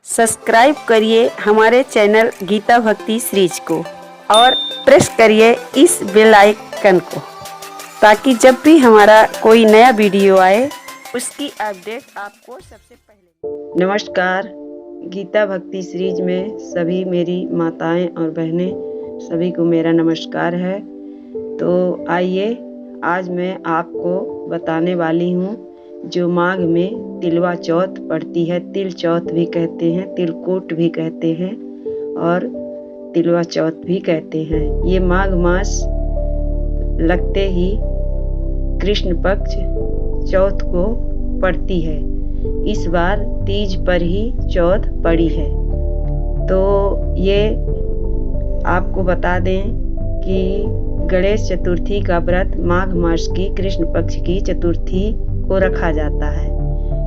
Subscribe करिए हमारे channel Gita भक्ति सीरीज को और प्रेस करिए इस बेल आइकन को ताकि जब भी हमारा कोई नया वीडियो आए उसकी अपडेट आपको सबसे पहले। नमस्कार, गीता भक्ति सीरीज में सभी मेरी माताएं और बहनें सभी को मेरा नमस्कार है। तो आइए आज मैं आपको बताने वाली हूँ जो माघ में तिलवा चौथ पड़ती है। तिल चौथ भी कहते हैं, तिलकोट भी कहते हैं और तिलवा चौथ भी कहते हैं। ये माघ मास लगते ही कृष्ण पक्ष चौथ को पड़ती है। इस बार तीज पर ही चौथ पड़ी है। तो ये आपको बता दें कि गणेश चतुर्थी का व्रत माघ मास की कृष्ण पक्ष की चतुर्थी को रखा जाता है।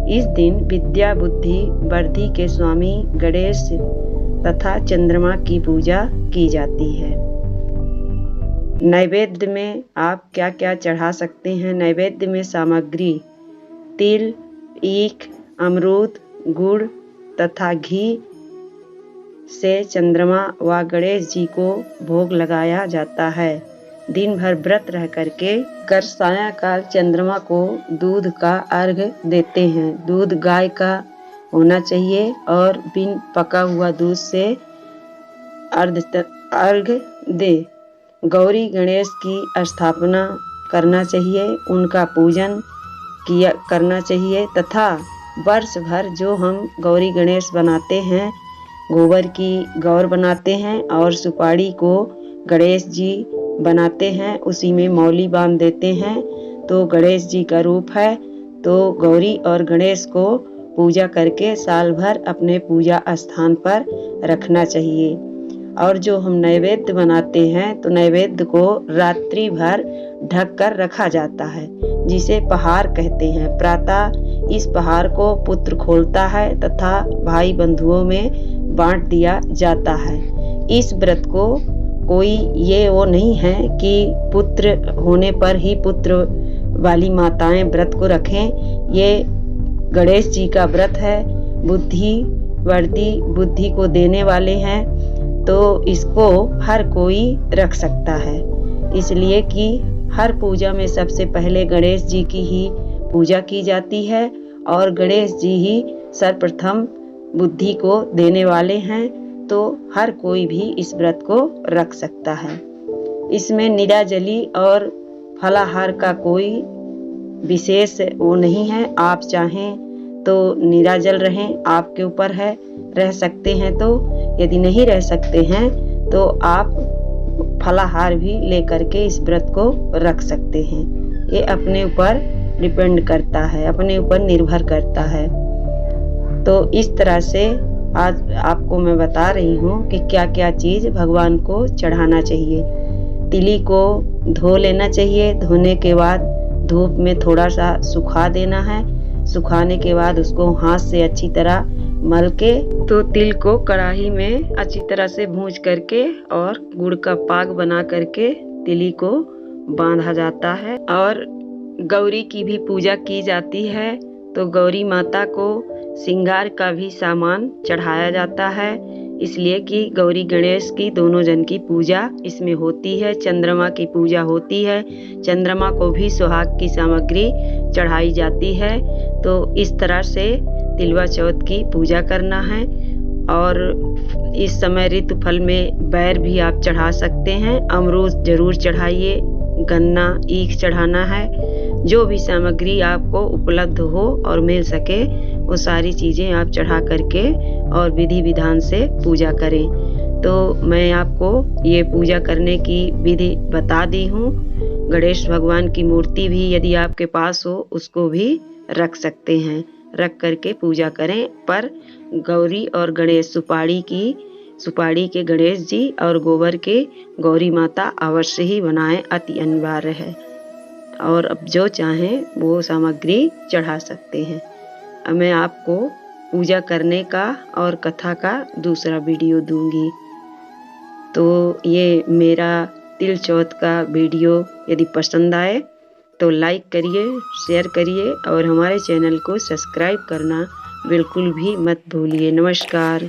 इस दिन विद्या बुद्धि वृद्धि के स्वामी गणेश तथा चंद्रमा की पूजा की जाती है। नैवेद्य में आप क्या क्या चढ़ा सकते हैं? नैवेद्य में सामग्री तिल, ईख, अमरूद, गुड़ तथा घी से चंद्रमा व गणेश जी को भोग लगाया जाता है। दिन भर व्रत रह करके कर सायंकाल चंद्रमा को दूध का अर्घ देते हैं। दूध गाय का होना चाहिए और बिन पका हुआ दूध से अर्घ दे। गौरी गणेश की स्थापना करना चाहिए, उनका पूजन करना चाहिए तथा वर्ष भर जो हम गौरी गणेश बनाते हैं, गोबर की गौर बनाते हैं और सुपारी को गणेश जी बनाते हैं, उसी में मौली बांध देते हैं तो गणेश जी का रूप है। तो गौरी और गणेश को पूजा करके साल भर अपने पूजा स्थान पर रखना चाहिए। और जो हम नैवेद्य बनाते हैं तो नैवेद्य को रात्रि भर ढक कर रखा जाता है, जिसे पहाड़ कहते हैं। प्रातः इस पहाड़ को पुत्र खोलता है तथा भाई बंधुओं में बांट दिया जाता है। इस व्रत को कोई ये वो नहीं है कि पुत्र होने पर ही पुत्र वाली माताएं व्रत को रखें। ये गणेश जी का व्रत है, बुद्धि वृद्धि बुद्धि को देने वाले हैं, तो इसको हर कोई रख सकता है। इसलिए कि हर पूजा में सबसे पहले गणेश जी की ही पूजा की जाती है और गणेश जी ही सर्वप्रथम बुद्धि को देने वाले हैं, तो हर कोई भी इस व्रत को रख सकता है। इसमें निराजली और फलाहार का कोई विशेष वो नहीं है। आप चाहें तो निराजल रहें, आपके ऊपर है, रह सकते हैं तो, यदि नहीं रह सकते हैं तो आप फलाहार भी लेकर के इस व्रत को रख सकते हैं। ये अपने ऊपर डिपेंड करता है, अपने ऊपर निर्भर करता है। तो इस तरह से आज आपको मैं बता रही हूँ कि क्या क्या चीज़ भगवान को चढ़ाना चाहिए। तिली को धो लेना चाहिए, धोने के बाद धूप में थोड़ा सा सुखा देना है। सुखाने के बाद उसको हाथ से अच्छी तरह मल के तो तिल को कढ़ाई में अच्छी तरह से भूंज करके और गुड़ का पाक बना करके तिली को बांधा जाता है। और गौरी की भी पूजा की जाती है, तो गौरी माता को श्रृंगार का भी सामान चढ़ाया जाता है, इसलिए कि गौरी गणेश की दोनों जन की पूजा इसमें होती है। चंद्रमा की पूजा होती है, चंद्रमा को भी सुहाग की सामग्री चढ़ाई जाती है। तो इस तरह से तिलवा चौथ की पूजा करना है। और इस समय ऋतु फल में बैर भी आप चढ़ा सकते हैं। अमरूद जरूर चढ़ाइए, गन्ना, ईख चढ़ाना है। जो भी सामग्री आपको उपलब्ध हो और मिल सके वो सारी चीज़ें आप चढ़ा करके और विधि विधान से पूजा करें। तो मैं आपको ये पूजा करने की विधि बता दी हूँ। गणेश भगवान की मूर्ति भी यदि आपके पास हो उसको भी रख सकते हैं, रख करके पूजा करें। पर गौरी और गणेश सुपारी के गणेश जी और गोबर के गौरी माता अवश्य ही बनाएं, अति अनिवार्य है। और अब जो चाहें वो सामग्री चढ़ा सकते हैं। अब मैं आपको पूजा करने का और कथा का दूसरा वीडियो दूंगी। तो ये मेरा तिल चौथ का वीडियो यदि पसंद आए तो लाइक करिए, शेयर करिए और हमारे चैनल को सब्सक्राइब करना बिल्कुल भी मत भूलिए। नमस्कार।